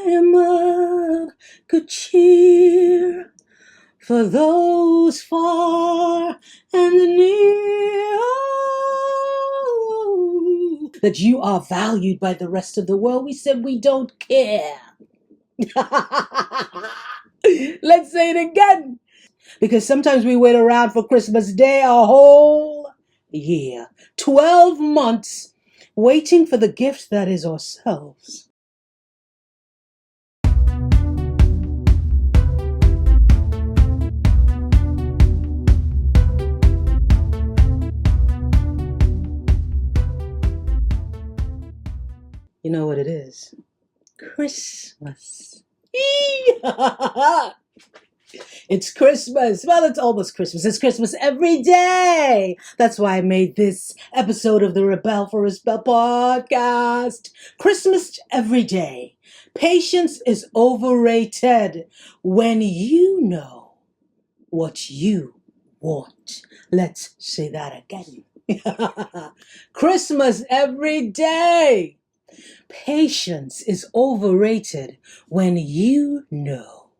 am of good cheer for those far and near. Oh, that you are valued by the rest of the world. We said we don't care. Let's say it again. Because sometimes we wait around for Christmas Day a whole year, 12 months, waiting for the gift that is ourselves. You know what it is? Christmas. It's Christmas. Well, it's almost Christmas. It's Christmas every day. That's why I made this episode of the Rebel for a Spell podcast. Christmas every day. Patience is overrated when you know what you want. Let's say that again. Christmas every day. Patience is overrated when you know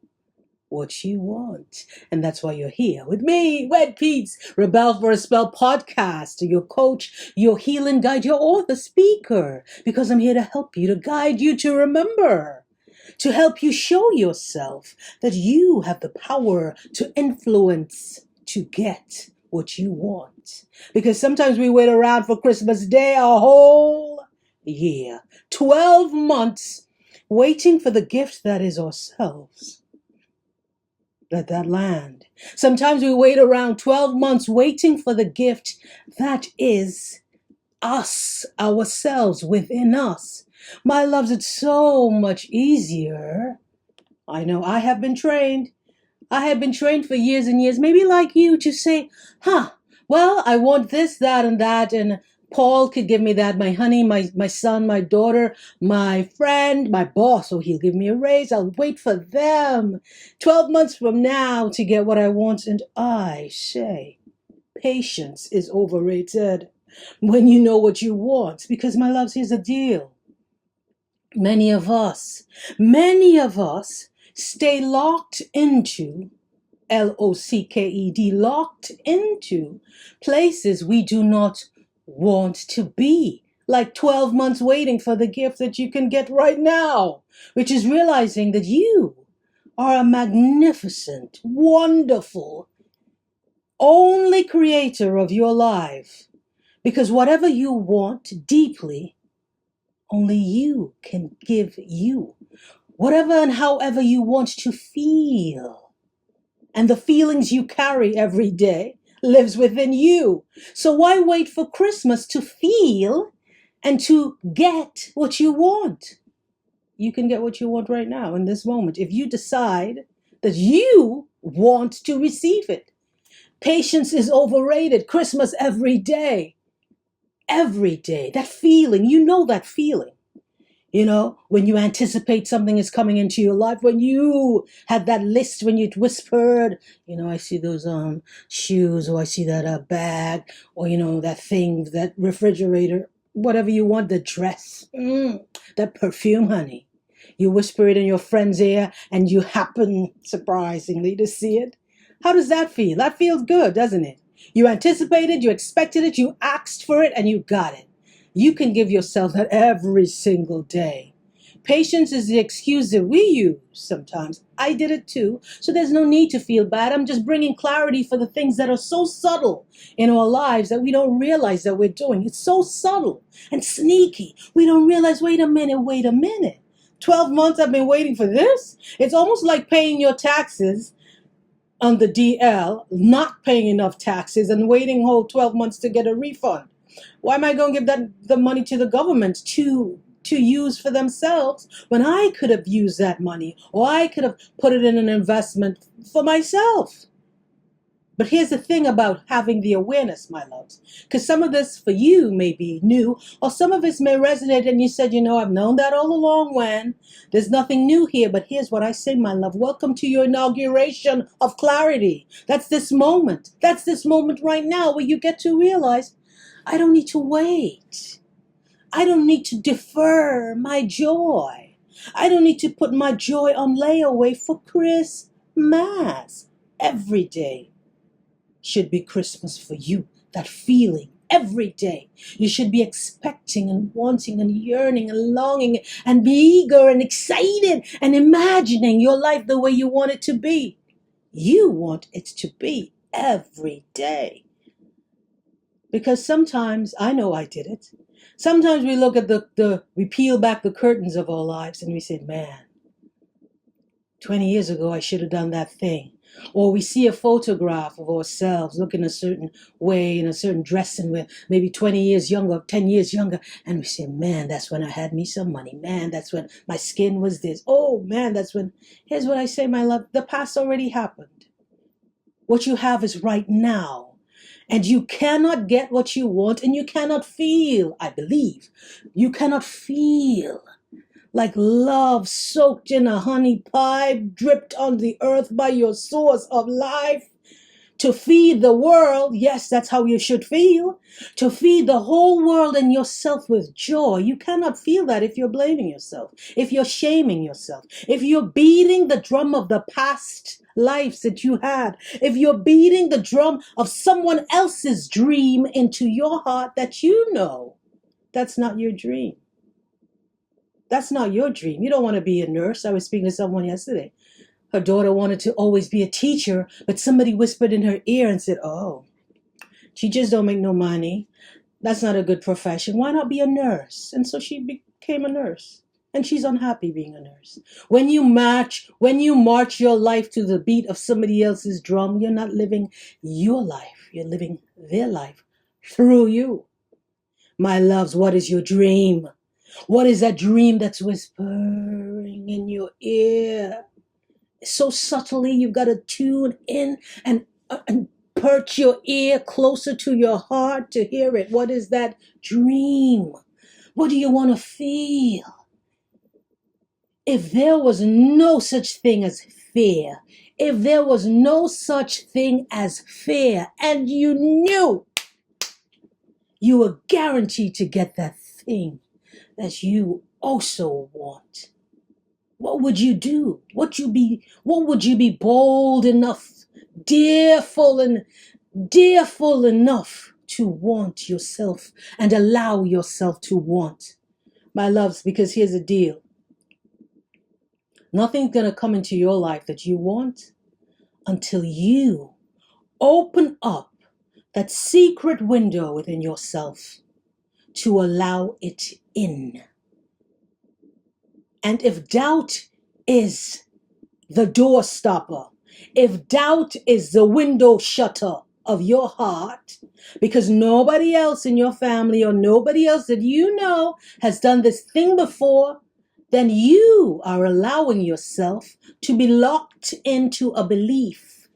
what you want. And that's why you're here with me, Wen Peetes, Rebel for a Spell podcast, your coach, your healing guide, your author, speaker, because I'm here to help you, to guide you, to remember, to help you show yourself that you have the power to influence, to get what you want. Because sometimes we wait around for Christmas Day a whole year, 12 months, waiting for the gift that is ourselves. Let that land. Sometimes we wait around 12 months waiting for the gift that is us, ourselves, within us. My loves, it's so much easier. I know I have been trained. I have been trained for years and years, maybe like you, to say, well, I want this, that, and Paul could give me that, my honey, my son, my daughter, my friend, my boss, so he'll give me a raise. I'll wait for them 12 months from now to get what I want. And I say, patience is overrated when you know what you want. Because, my loves, here's the deal. Many of us stay locked into LOCKED, locked into places we do not want to be, like 12 months waiting for the gift that you can get right now, which is realizing that you are a magnificent, wonderful, only creator of your life. Because whatever you want deeply, only you can give you. Whatever and however you want to feel, and the feelings you carry every day lives within you. So why wait for Christmas to feel and to get what you want? You can get what you want right now in this moment if you decide that you want to receive it. Patience is overrated. Christmas every day. Every day. That feeling, you know that feeling. You know, when you anticipate something is coming into your life, when you had that list, when you whispered, I see those shoes, or I see that bag, or, that thing, that refrigerator, whatever you want, the dress, that perfume, honey. You whisper it in your friend's ear and you happen, surprisingly, to see it. How does that feel? That feels good, doesn't it? You anticipated, you expected it, you asked for it, and you got it. You can give yourself that every single day. Patience is the excuse that we use sometimes. I did it too, so there's no need to feel bad. I'm just bringing clarity for the things that are so subtle in our lives that we don't realize that we're doing. It's so subtle and sneaky. We don't realize, wait a minute. 12 months I've been waiting for this? It's almost like paying your taxes on the DL, not paying enough taxes and waiting whole 12 months to get a refund. Why am I going to give the money to the government to use for themselves when I could have used that money, or I could have put it in an investment for myself? But here's the thing about having the awareness, my loves, because some of this for you may be new, or some of it may resonate and you said, I've known that all along, Wen. There's nothing new here, but here's what I say, my love. Welcome to your inauguration of clarity. That's this moment. That's this moment right now where you get to realize, I don't need to wait. I don't need to defer my joy. I don't need to put my joy on layaway for Christmas. Every day should be Christmas for you. That feeling every day. You should be expecting and wanting and yearning and longing and be eager and excited and imagining your life the way you want it to be. You want it to be every day. Because sometimes, I know I did it. Sometimes we look at we peel back the curtains of our lives and we say, man, 20 years ago, I should have done that thing. Or we see a photograph of ourselves looking a certain way in a certain dressing with maybe 20 years younger, 10 years younger. And we say, man, that's when I had me some money. Man, that's when my skin was this. Oh, man, that's when. Here's what I say, my love. The past already happened. What you have is right now. And you cannot get what you want and you cannot feel, I believe. You cannot feel like love soaked in a honey pipe, dripped on the earth by your source of life, to feed the world. Yes, that's how you should feel. To feed the whole world and yourself with joy. You cannot feel that if you're blaming yourself, if you're shaming yourself, if you're beating the drum of the past lives that you had, if you're beating the drum of someone else's dream into your heart that you know that's not your dream. That's not your dream. You don't want to be a nurse. I was speaking to someone yesterday. Her daughter wanted to always be a teacher, but somebody whispered in her ear and said, oh, teachers don't make no money. That's not a good profession. Why not be a nurse? And so she became a nurse. And she's unhappy being a nurse. When you march your life to the beat of somebody else's drum, you're not living your life. You're living their life through you. My loves, what is your dream? What is that dream that's whispering in your ear? So subtly, you've got to tune in and perch your ear closer to your heart to hear it. What is that dream? What do you want to feel? If there was no such thing as fear, if there was no such thing as fear, and you knew you were guaranteed to get that thing that you also want, what would you do? What would you be bold enough, dearful enough to want yourself and allow yourself to want? My loves, because here's the deal. Nothing's going to come into your life that you want until you open up that secret window within yourself to allow it in. And if doubt is the door stopper, if doubt is the window shutter of your heart, because nobody else in your family or nobody else that you know has done this thing before, then you are allowing yourself to be locked into a belief,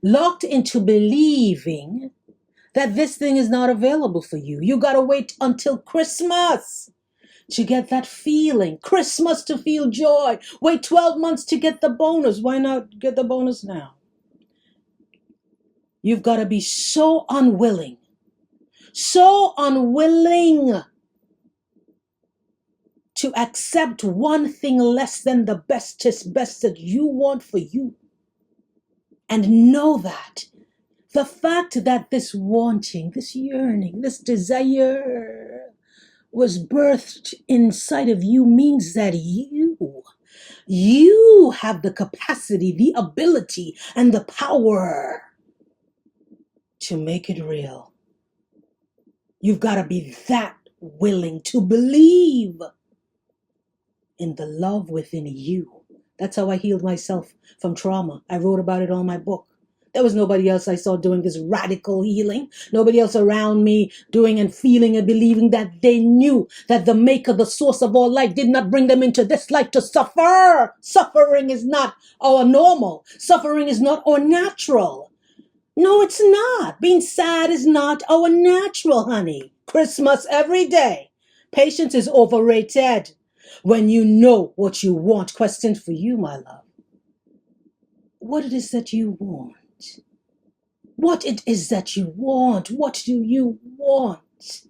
locked into believing that this thing is not available for you. You got to wait until Christmas to get that feeling. Christmas to feel joy. Wait 12 months to get the bonus. Why not get the bonus now? You've got to be so unwilling to accept one thing less than the bestest best that you want for you. And know that the fact that this wanting, this yearning, this desire was birthed inside of you means that you have the capacity, the ability, and the power to make it real. You've got to be that willing to believe in the love within you. That's how I healed myself from trauma. I wrote about it on my book. There was nobody else I saw doing this radical healing. Nobody else around me doing and feeling and believing that they knew that the maker, the source of all life, did not bring them into this life to suffer. Suffering is not our normal. Suffering is not our natural. No, it's not. Being sad is not our natural, honey. Christmas every day. Patience is overrated. When you know what you want. Question for you, my love. What it is that you want? What it is that you want? What do you want?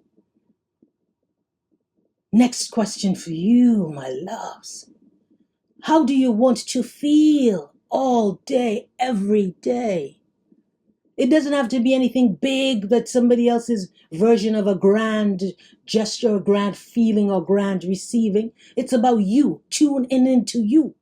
Next question for you, my loves. How do you want to feel all day, every day? It doesn't have to be anything big that somebody else's version of a grand gesture, or grand feeling, or grand receiving. It's about you. Tune in into you.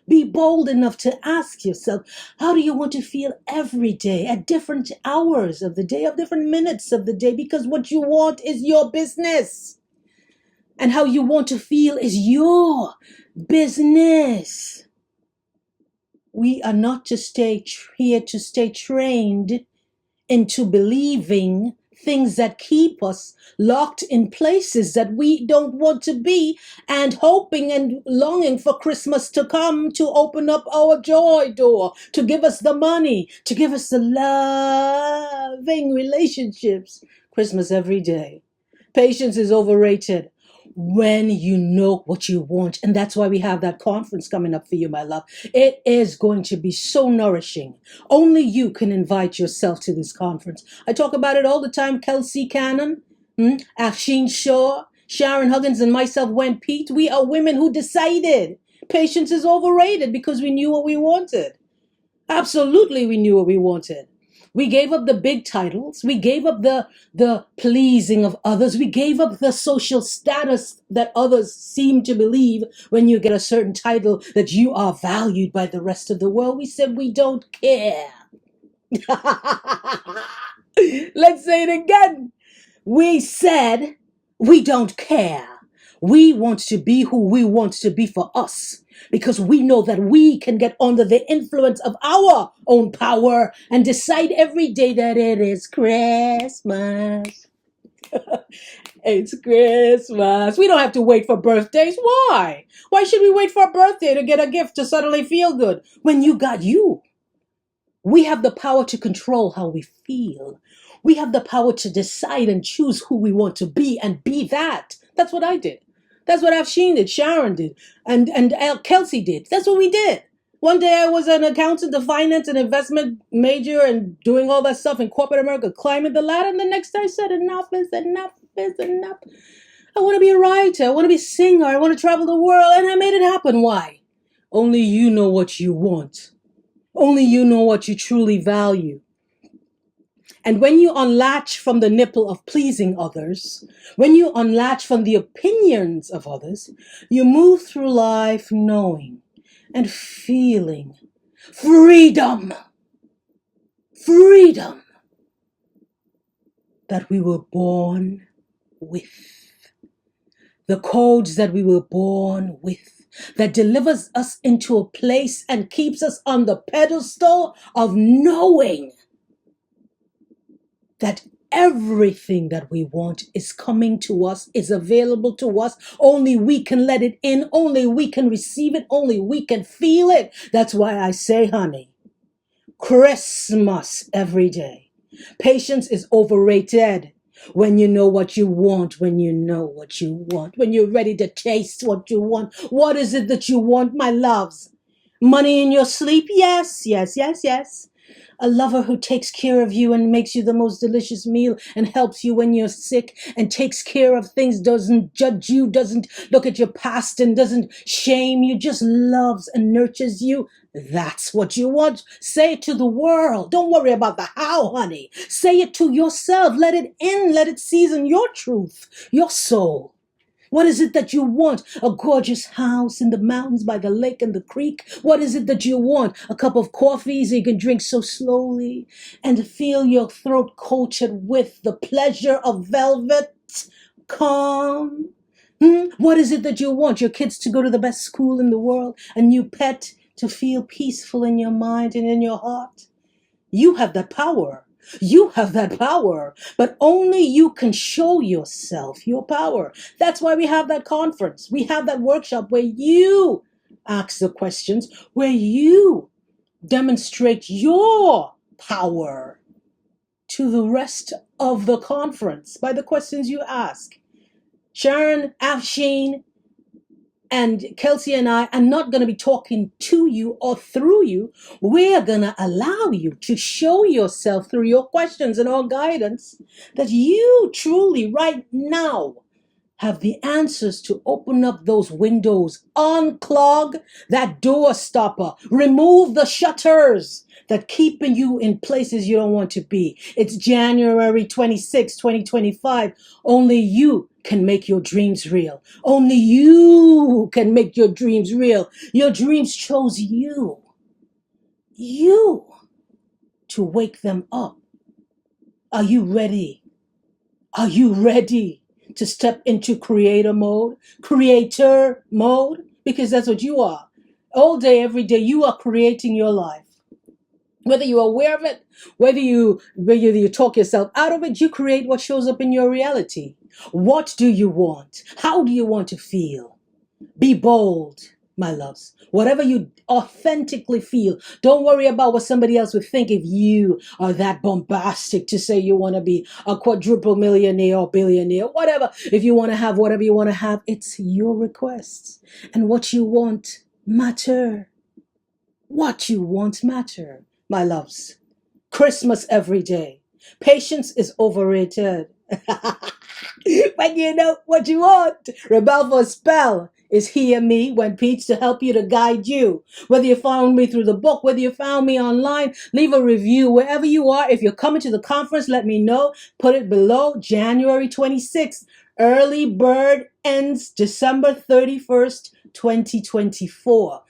Be bold enough to ask yourself, how do you want to feel every day at different hours of the day, of different minutes of the day? Because what you want is your business. And how you want to feel is your business. We are not to stay here to stay trained into believing things that keep us locked in places that we don't want to be, and hoping and longing for Christmas to come to open up our joy door, to give us the money, to give us the loving relationships. Christmas every day. Patience is overrated when you know what you want. And that's why we have that conference coming up for you, my love. It is going to be so nourishing. Only you can invite yourself to this conference. I talk about it all the time. Kelsea Cannon, Afsheen Shah, Sharon Huggins, and myself, Wen Peetes. We are women who decided patience is overrated because we knew what we wanted. Absolutely, we knew what we wanted. We gave up the big titles. We gave up the pleasing of others. We gave up the social status that others seem to believe when you get a certain title that you are valued by the rest of the world. We said we don't care. Let's say it again. We said we don't care. We want to be who we want to be for us, because we know that we can get under the influence of our own power and decide every day that it is Christmas. It's Christmas. We don't have to wait for birthdays. Why? Why should we wait for a birthday to get a gift to suddenly feel good when you got you? We have the power to control how we feel. We have the power to decide and choose who we want to be and be that. That's what I did. That's what Afsheen did, Sharon did, and Kelsea did. That's what we did. One day I was an accountant, a finance and investment major, and doing all that stuff in corporate America, climbing the ladder. And the next day I said, enough is enough is enough. I want to be a writer. I want to be a singer. I want to travel the world. And I made it happen. Why? Only you know what you want. Only you know what you truly value. And when you unlatch from the nipple of pleasing others, when you unlatch from the opinions of others, you move through life knowing and feeling freedom. Freedom that we were born with. The codes that we were born with, that delivers us into a place and keeps us on the pedestal of knowing that everything that we want is coming to us, is available to us. Only we can let it in. Only we can receive it. Only we can feel it. That's why I say, honey, Christmas every day. Patience is overrated. When you know what you want, when you know what you want, when you're ready to taste what you want. What is it that you want, my loves? Money in your sleep? Yes, yes, yes, yes. A lover who takes care of you and makes you the most delicious meal and helps you when you're sick and takes care of things, doesn't judge you, doesn't look at your past and doesn't shame you, just loves and nurtures you. That's what you want. Say it to the world. Don't worry about the how, honey. Say it to yourself. Let it in. Let it season your truth, your soul. What is it that you want? A gorgeous house in the mountains by the lake and the creek? What is it that you want? A cup of coffee so you can drink so slowly and feel your throat coated with the pleasure of velvet calm? What is it that you want? Your kids to go to the best school in the world? A new pet to feel peaceful in your mind and in your heart? You have that power. You have that power, but only you can show yourself your power. That's why we have that conference. We have that workshop where you ask the questions, where you demonstrate your power to the rest of the conference by the questions you ask. Sharon, Afsheen, and Kelsea and I are not going to be talking to you or through you. We're going to allow you to show yourself through your questions and our guidance that you truly right now have the answers to open up those windows, unclog that door stopper, remove the shutters that keeping you in places you don't want to be. It's January 26, 2025. Only you can make your dreams real. Only you can make your dreams real. Your dreams chose you. You to wake them up. Are you ready? Are you ready to step into creator mode? Because that's what you are. All day, every day, you are creating your life. Whether you're aware of it, whether you talk yourself out of it, you create what shows up in your reality. What do you want? How do you want to feel? Be bold, my loves. Whatever you authentically feel, don't worry about what somebody else would think if you are that bombastic to say you want to be a quadruple millionaire or billionaire, whatever. If you want to have whatever you want to have, it's your request. And what you want matter. What you want matter, my loves. Christmas every day. Patience is overrated. When you know what you want. Rebel for a spell is Hear Me, Wen Peetes, to help you, to guide you. Whether you found me through the book, whether you found me online, leave a review wherever you are. If you're coming to the conference, let me know. Put it below. January 26th. Early bird ends December 31st, 2024.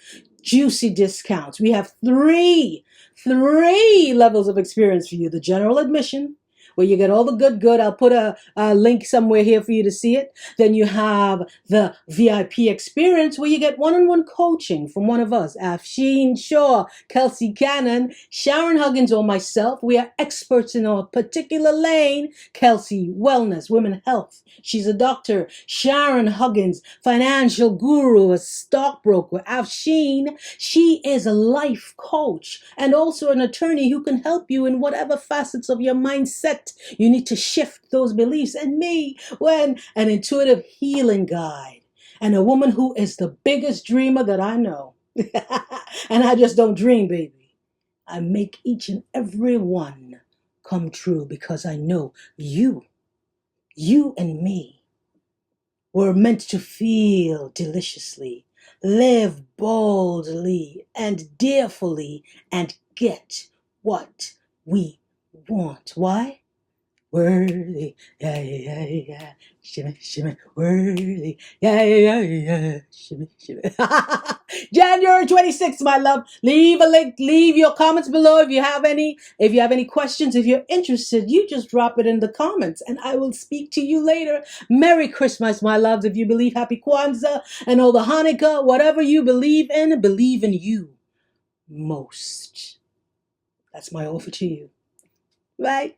Juicy discounts. We have three levels of experience for you. The general admission, where you get all the good. I'll put a link somewhere here for you to see it. Then you have the VIP experience, where you get one-on-one coaching from one of us, Afsheen Shah, Kelsea Cannon, Sharon Huggins, or myself. We are experts in a particular lane. Kelsea, wellness, women health. She's a doctor. Sharon Huggins, financial guru, a stockbroker. Afsheen, she is a life coach and also an attorney who can help you in whatever facets of your mindset you need to shift those beliefs. And me, when an intuitive healing guide and a woman who is the biggest dreamer that I know. And I just don't dream, baby. I make each and every one come true, because I know you and me were meant to feel deliciously, live boldly and dearfully, and get what we want. Why? Worthy, yeah, shimmy, worthy, yeah, shimmy. January 26th, my love. Leave a link, leave your comments below if you have any. If you have any questions, if you're interested, you just drop it in the comments and I will speak to you later. Merry Christmas, my loves. If you believe, Happy Kwanzaa and all the Hanukkah, whatever you believe in you most. That's my offer to you. Right?